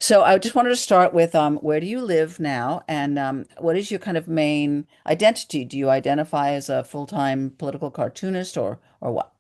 So I just wanted to start with where do you live now, and what is your kind of main identity? Do you identify as a full-time political cartoonist or what?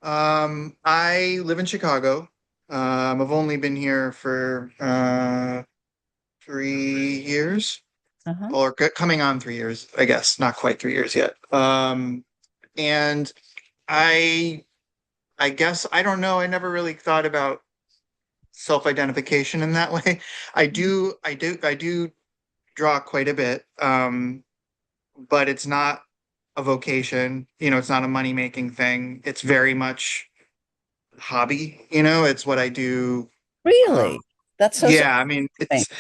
I live in Chicago. I've only been here for 3 years, Uh-huh. or coming on 3 years, I guess. Not quite 3 years yet. And I, I guess I don't know. I never really thought about self-identification in that way. I do draw quite a bit. But it's not a vocation. It's not a money-making thing. It's very much hobby. It's what I do. Um, Really? That's so yeah, I mean, surprising.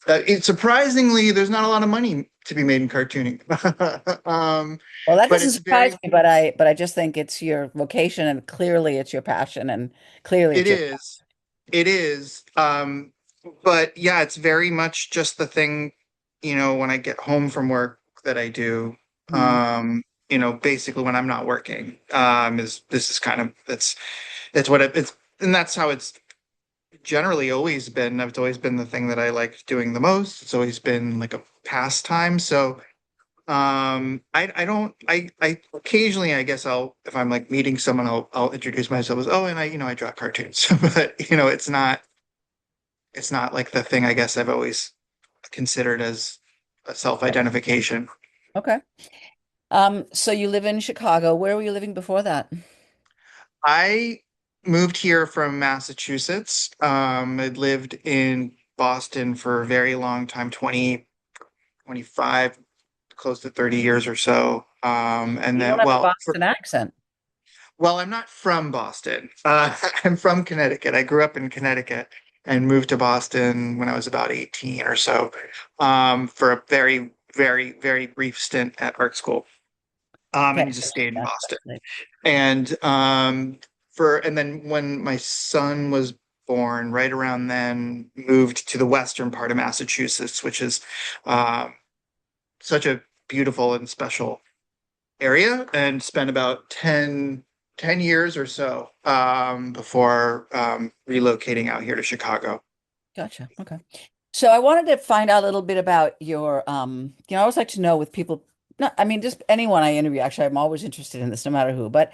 it's surprisingly there's not a lot of money to be made in cartooning. Well, that But doesn't it's surprise very me, but I just think it's your vocation and clearly it's your passion and clearly it it's your is it is. But yeah, it's very much just the thing. When I get home from work that I do. Mhm. Basically when I'm not working. Is this is kind of it's what it's and that's how it's generally always been. It's always been the thing that I like doing the most. It's always been like a pastime. So I don't I occasionally I guess I'll if I'm like meeting someone I'll introduce myself as, oh, and I draw cartoons. But it's not like the thing I guess I've always considered as a self-identification. Okay. So you live in Chicago. Where were you living before that? I moved here from Massachusetts. I'd lived in Boston for a very long time, 20, 25, close to 30 years or so. And You don't then, have a Boston accent. I'm not from Boston. I'm from Connecticut. I grew up in Connecticut and moved to Boston when I was about 18 or so, for a very, very, very brief stint at art school. Okay. And just stayed in That's Boston. fascinating. And then when my son was born, right around then, moved to the western part of Massachusetts, which is um, such a beautiful and special area, and spent about 10 years or so before relocating out here to Chicago. Gotcha. Okay. So I wanted to find out a little bit about your, I always like to know with people, not, I mean, just anyone I interview, actually, I'm always interested in this, no matter who, but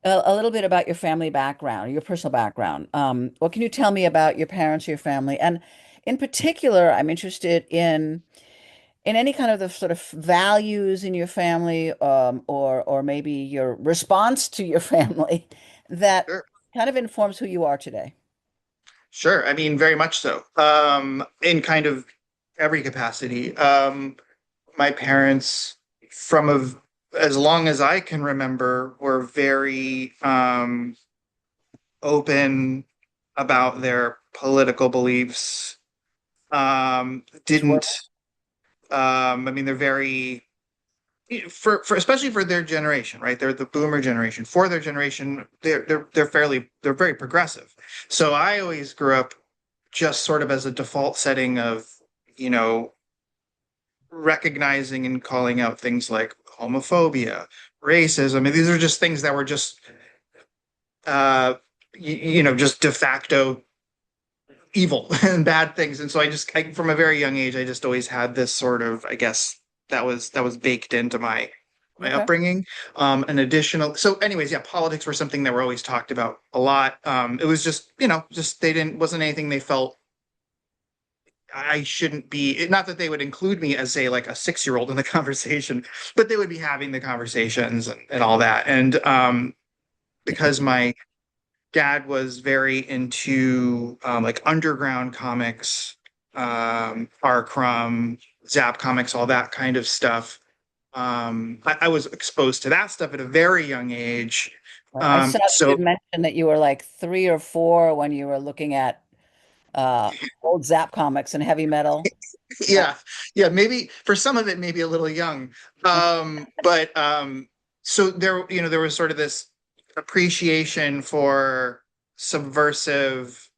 a little bit about your family background, your personal background. What can you tell me about your parents, your family? And in particular, I'm interested in any kind of the sort of values in your family, or maybe your response to your family that Sure. kind of informs who you are today. Sure. I mean, very much so. In kind of every capacity. My parents, as long as I can remember, were very open about their political beliefs. Which were Didn't I mean, they're very for especially for their generation, right? They're the boomer generation. For their generation, they're very progressive. So I always grew up just sort of as a default setting of, you know, recognizing and calling out things like homophobia, racism. I mean, these are just things that were just uh just de facto evil and bad things. And so from a very young age, I just always had this sort of, I guess that was baked into my okay. upbringing. An additional, so anyways, yeah, politics were something that were always talked about a lot. It was just, just they didn't wasn't anything they felt I shouldn't be, not that they would include me as, say, like a 6-year-old in the conversation, but they would be having the conversations and all that. And because my dad was very into like underground comics, R. Crumb, Zap comics, all that kind of stuff. I was exposed to that stuff at a very young age. I saw that you So had mentioned that you were like 3 or 4 when you were looking at uh, old Zap comics and heavy metal. Uh, yeah, yeah, maybe for some of it, maybe a little young. But so there was sort of this appreciation for subversive,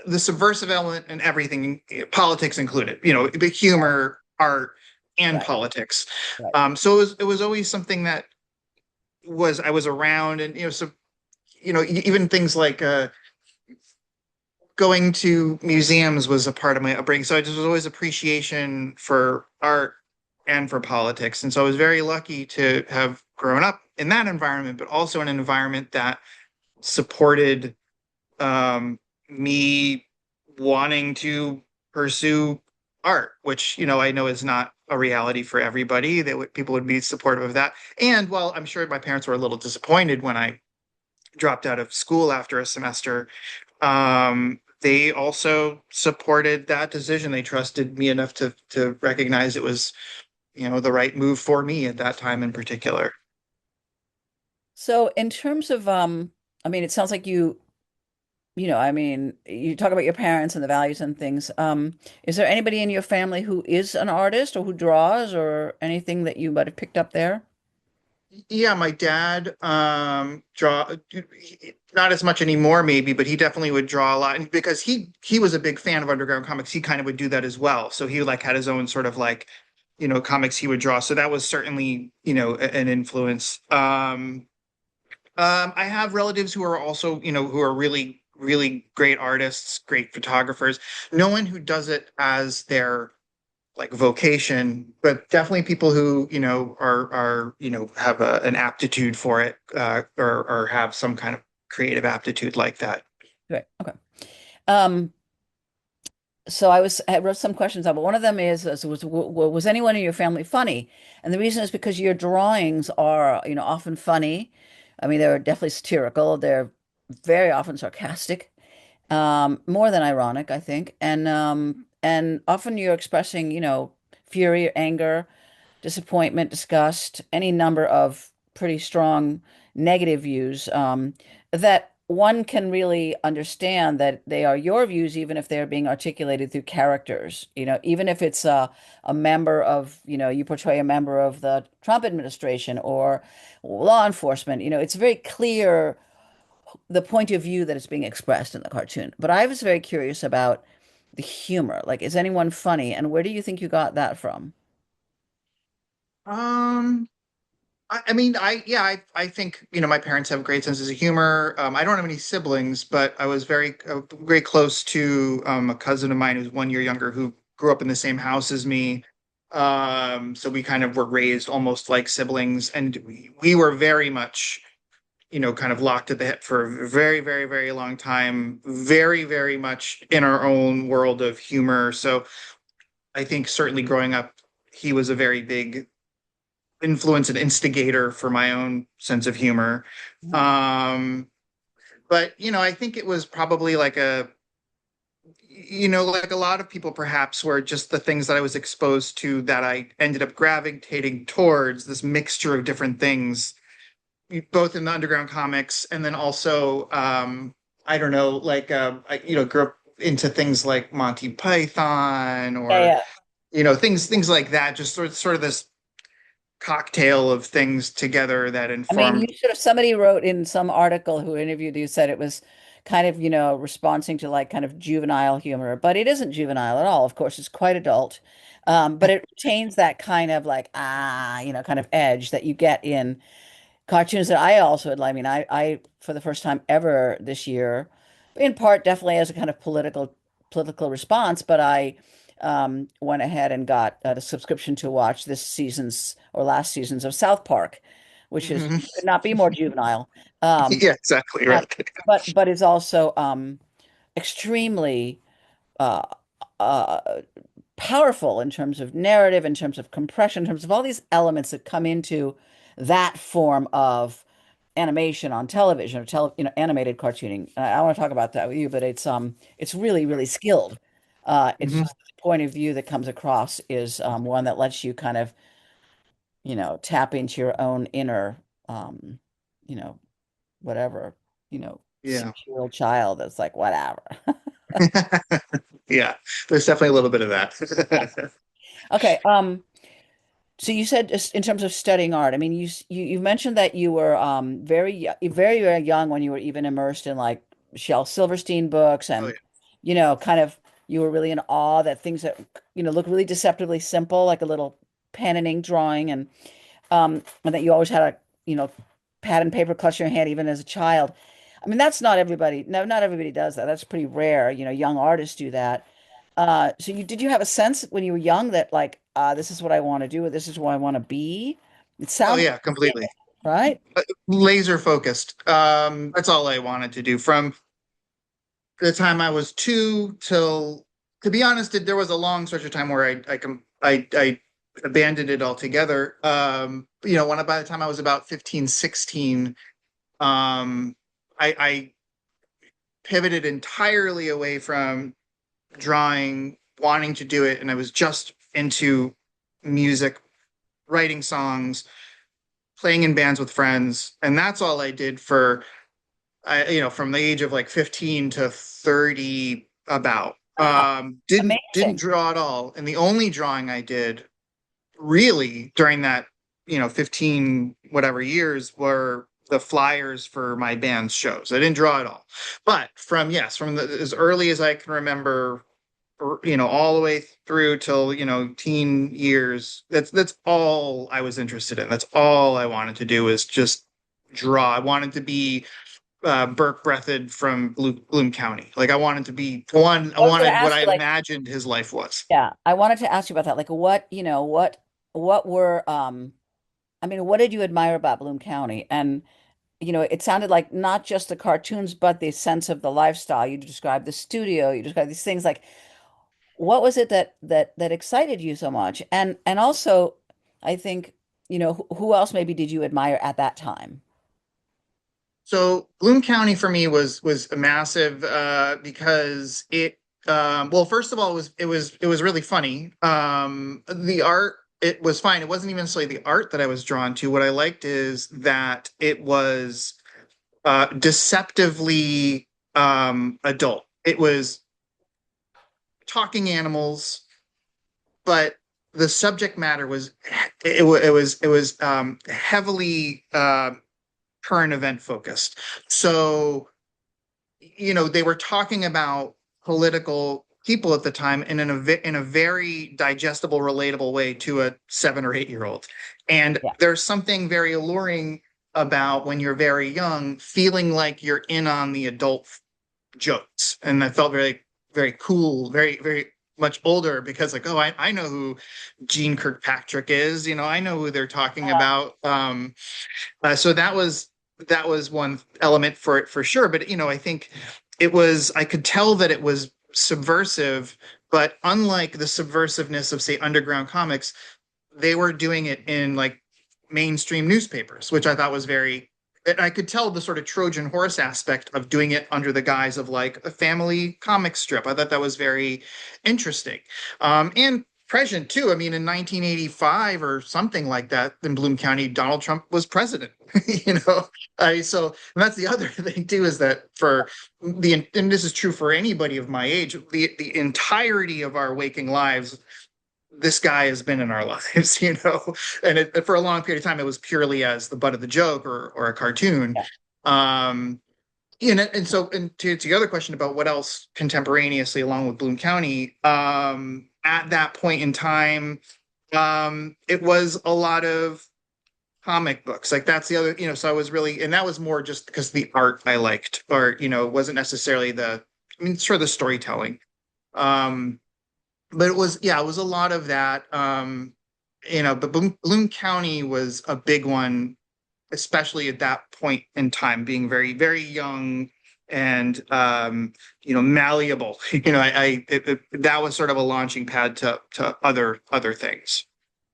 the subversive element and everything, politics included, the humor, art, and right, politics. right. So it was always something that I was around, and so even things like going to museums was a part of my upbringing. So I just was always appreciation for art and for politics. And so I was very lucky to have grown up in that environment, but also in an environment that supported me wanting to pursue art, which, I know is not a reality for everybody, people would be supportive of that. And while I'm sure my parents were a little disappointed when I dropped out of school after a semester, they also supported that decision. They trusted me enough to recognize it was, the right move for me at that time in particular. So in terms of I mean, it sounds like I mean, you talk about your parents and the values and things. Is there anybody in your family who is an artist or who draws or anything that you might have picked up there? Yeah, my dad not as much anymore maybe, but he definitely would draw a lot. And because he was a big fan of underground comics, he kind of would do that as well. So he like had his own sort of like, comics he would draw. So that was certainly, an influence. I have relatives who are also, who are really, really great artists, great photographers. No one who does it as their like vocation, but definitely people who, are, have an aptitude for it, or have some kind of creative aptitude like that. Right. Okay. Um, so I wrote some questions out, but one of them was anyone in your family funny? And the reason is because your drawings are, often funny. I mean, they're definitely satirical. They're very often sarcastic, more than ironic, I think. And often you're expressing, fury, anger, disappointment, disgust, any number of pretty strong negative views, that one can really understand that they are your views, even if they're being articulated through characters. Even if it's a member of, you portray a member of the Trump administration or law enforcement, it's very clear the point of view that is being expressed in the cartoon. But I was very curious about the humor. Like, is anyone funny? And where do you think you got that from? Um, I mean, yeah, I think, my parents have great senses of humor. I don't have any siblings, but I was very close to a cousin of mine who's 1 year younger who grew up in the same house as me. So we kind of were raised almost like siblings, and we were very much, kind of locked at the hip for a very, very, very long time, very, very much in our own world of humor. So I think certainly growing up, he was a very big influence and instigator for my own sense of humor. Mhm. But I think it was probably like like a lot of people perhaps were just the things that I was exposed to that I ended up gravitating towards this mixture of different things, both in the underground comics and then also, I don't know, like, I, grew up into things like Monty Python Yeah, or, yeah. things like that, just sort of this cocktail of things together that I mean, informed. you sort of somebody wrote in some article who interviewed you said it was kind of, responding to like kind of juvenile humor, but it isn't juvenile at all. Of course, it's quite adult. But it retains that kind of like, kind of edge that you get in cartoons that I also, I mean, I for the first time ever this year, in part definitely as a kind of political response, but I went ahead and got a subscription to watch this season's or last season's of South Park, which is Mhm. could not be more juvenile, um, Yeah, exactly but right. but is also extremely uh, uh, powerful in terms of narrative, in terms of compression, in terms of all these elements that come into that form of animation on television or animated cartooning. I want to talk about that with you, but it's really, really skilled. It's Mhm. just the point of view that comes across is one that lets you kind of, tap into your own inner, you know, whatever, Yeah. 6-year-old child that's like, whatever. Yeah, there's definitely a little bit of Yeah. that. Okay. So you said just in terms of studying art, I mean, you mentioned that you were very, very young when you were even immersed in like Shel Silverstein books Oh and, kind of you were really in awe that things that, look really deceptively simple, like a little pen and ink drawing and that you always had a, pad and paper clutch in your hand even as a child. I mean, that's not everybody. No, not everybody does that. That's pretty rare. You know, young artists do that. So did you have a sense when you were young that like, this is what I want to do, or this is what I want to be? It Oh sounds yeah, completely. right. Laser focused. That's all I wanted to do from the time I was two till, to be honest, there was a long stretch of time where I abandoned it altogether. By the time I was about 15, 16, I pivoted entirely away from drawing, wanting to do it, and I was just into music, writing songs, playing in bands with friends, and that's all I did for from the age of like 15 to 30 about. Wow, Didn't amazing. draw at all. And the only drawing I did really during that, 15 whatever years were the flyers for my band's shows. I didn't draw at all. But as early as I can remember, all the way through till, teen years, that's all I was interested in. That's all I wanted to do was just draw. I wanted to be Burke Breathed from Bloom County. Like I wanted to be one. I I was going to wanted what ask I you, like, imagined his life was. yeah, I wanted to ask you about that. Like, what were, I mean, what did you admire about Bloom County? And it sounded like not just the cartoons, but the sense of the lifestyle. You described the studio, you described these things. Like, what was it that excited you so much? And also, I think, who else maybe did you admire at that time? So Bloom County for me was a massive because well, first of all, it was really funny. The art, it was fine. It wasn't even necessarily the art that I was drawn to. What I liked is that it was deceptively adult. It was talking animals, but the subject matter was heavily current event focused. So, they were talking about political people at the time in a very digestible, relatable way to a 7 or 8 year old. And Yeah. there's something very alluring about when you're very young, feeling like you're in on the adult jokes. And I felt very, very cool, very, very much older because like, oh, I know who Gene Kirkpatrick is. I know who they're talking about. So that was one element for it for sure. But I think I could tell that it was subversive, but unlike the subversiveness of say underground comics, they were doing it in like mainstream newspapers, which I thought was very, and I could tell the sort of Trojan horse aspect of doing it under the guise of like a family comic strip. I thought that was very interesting. And prescient too. I mean, in 1985 or something like that, in Bloom County, Donald Trump was president. you know, so and that's the other thing too is that and this is true for anybody of my age, the entirety of our waking lives this guy has been in our lives, and for a long period of time, it was purely as the butt of the joke or a cartoon. Yeah. Um, and so, and to the other question about what else contemporaneously along with Bloom County, at that point in time, it was a lot of comic books. Like that's the other, so I was really, and that was more just because the art I liked, or, it wasn't necessarily sure the storytelling. Um, but it was a lot of that. But Bloom County was a big one, especially at that point in time, being very, very young and malleable. That was sort of a launching pad to other things.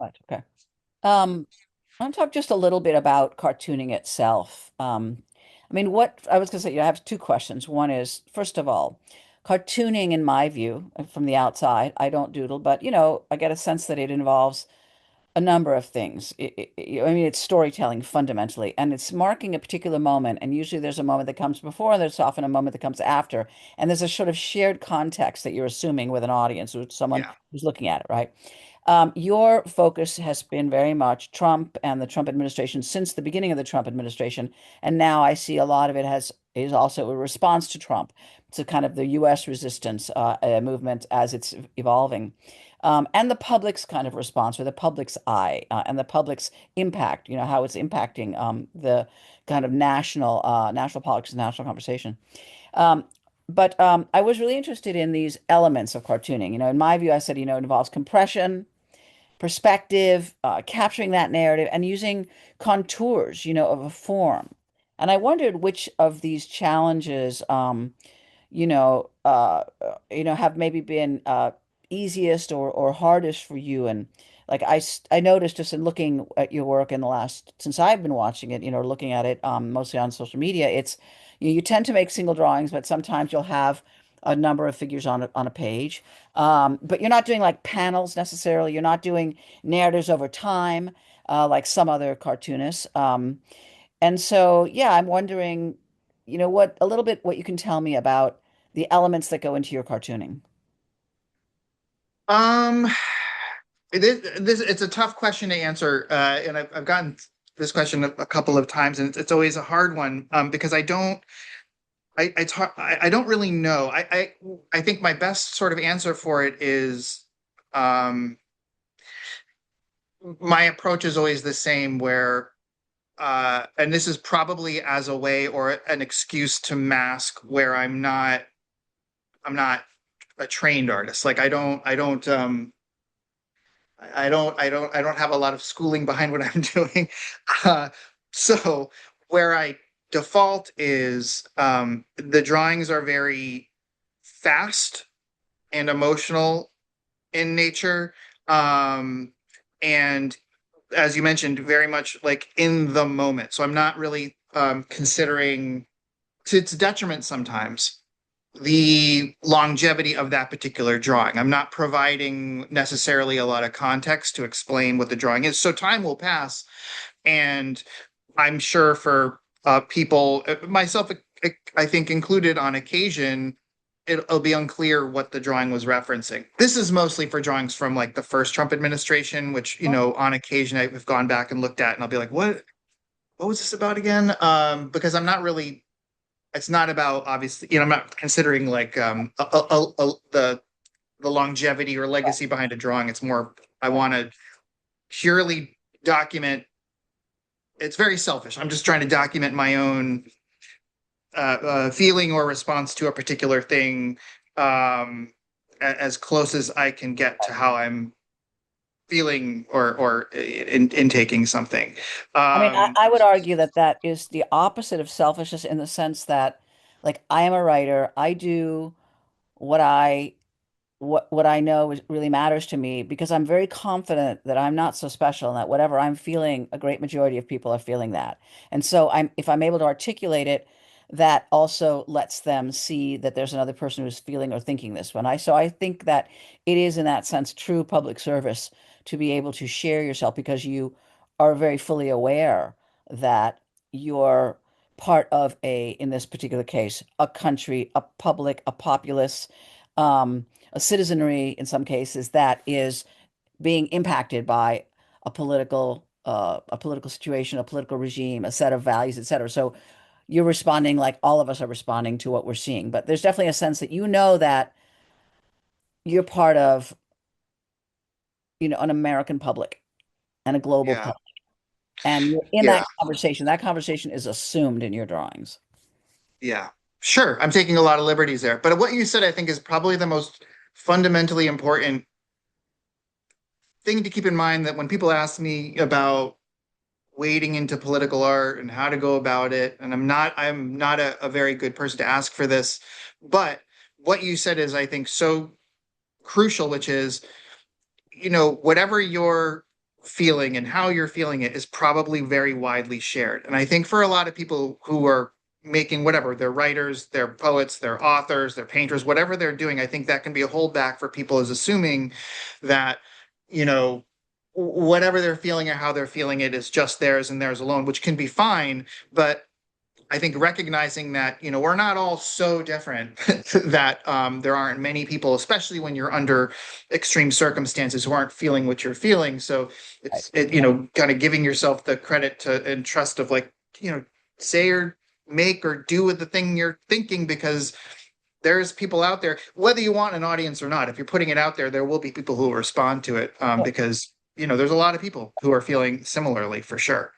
Right. Okay. Um, I want to talk just a little bit about cartooning itself. I mean, what I was going to say, I have two questions. One is, first of all, cartooning, in my view, from the outside, I don't doodle, but I get a sense that it involves a number of things. I mean, it's storytelling fundamentally, and it's marking a particular moment. And usually there's a moment that comes before, and there's often a moment that comes after. And there's a sort of shared context that you're assuming with an audience, with someone Yeah. who's looking at it, right? Your focus has been very much Trump and the Trump administration since the beginning of the Trump administration. And now I see a lot of it is also a response to Trump, to kind of the US resistance movement as it's evolving. and the public's kind of response or the public's eye and the public's impact, how it's impacting the kind of national politics, national conversation. Um, but I was really interested in these elements of cartooning. In my view, I said, it involves compression, perspective, capturing that narrative, and using contours, of a form. And I wondered which of these challenges, have maybe been easiest or hardest for you. And like I noticed just in looking at your work in the last, since I've been watching it, looking at it mostly on social media, it's you tend to make single drawings, but sometimes you'll have a number of figures on a page. But you're not doing like panels necessarily. You're not doing narratives over time, like some other cartoonists. And so, yeah, I'm wondering, what a little bit what you can tell me about the elements that go into your cartooning. Um, it's a tough question to answer, and I've gotten this question a couple of times, and it's always a hard one, because I don't really know. I think my best sort of answer for it is, um, my approach is always the same, where and this is probably as a way or an excuse to mask where I'm not a trained artist. Like I don't have a lot of schooling behind what I'm doing. Uh, so where I default is, the drawings are very fast and emotional in nature. And as you mentioned, very much like in the moment. So I'm not really considering, to its detriment sometimes, the longevity of that particular drawing. I'm not providing necessarily a lot of context to explain what the drawing is. So time will pass, and I'm sure for people, myself, I think included, on occasion, it'll be unclear what the drawing was referencing. This is mostly for drawings from like the first Trump administration, which, on occasion I've gone back and looked at, and I'll be like, what was this about again? Because I'm not really, it's not about, obviously, I'm not considering like the longevity or legacy behind a drawing. It's more, I want to purely document. It's very selfish. I'm just trying to document my own feeling or response to a particular thing, as close as I can get to how I'm feeling or in taking something. I mean, I, Um, I would argue that that is the opposite of selfishness in the sense that, like, I am a writer. I do what I what I know really matters to me because I'm very confident that I'm not so special and that whatever I'm feeling, a great majority of people are feeling that. And so if I'm able to articulate it, that also lets them see that there's another person who's feeling or thinking this one. I think that it is in that sense true public service to be able to share yourself because you are very fully aware that you're part of in this particular case, a country, a public, a populace, a citizenry in some cases that is being impacted by a political situation, a political regime, a set of values, et cetera. So you're responding like all of us are responding to what we're seeing. But there's definitely a sense that that you're part of, an American public and a global yeah, public. And you're in yeah, that conversation. That conversation is assumed in your drawings. yeah. Sure, I'm taking a lot of liberties there, but what you said, I think, is probably the most fundamentally important thing to keep in mind, that when people ask me about wading into political art and how to go about it, and I'm not a very good person to ask for this, but what you said is, I think, so crucial, which is, whatever you're feeling and how you're feeling it is probably very widely shared. And I think for a lot of people who are making whatever, they're writers, they're poets, they're authors, they're painters, whatever they're doing, I think that can be a holdback for people, is assuming that, you know, whatever they're feeling or how they're feeling it is just theirs and theirs alone, which can be fine. But I think recognizing that, we're not all so different that, there aren't many people, especially when you're under extreme circumstances, who aren't feeling what you're feeling. So Right. kind of giving yourself the credit to and trust of, like, say or make or do with the thing you're thinking, because there's people out there, whether you want an audience or not. If you're putting it out there, there will be people who will respond to it, because, there's a lot of people who are feeling similarly for sure.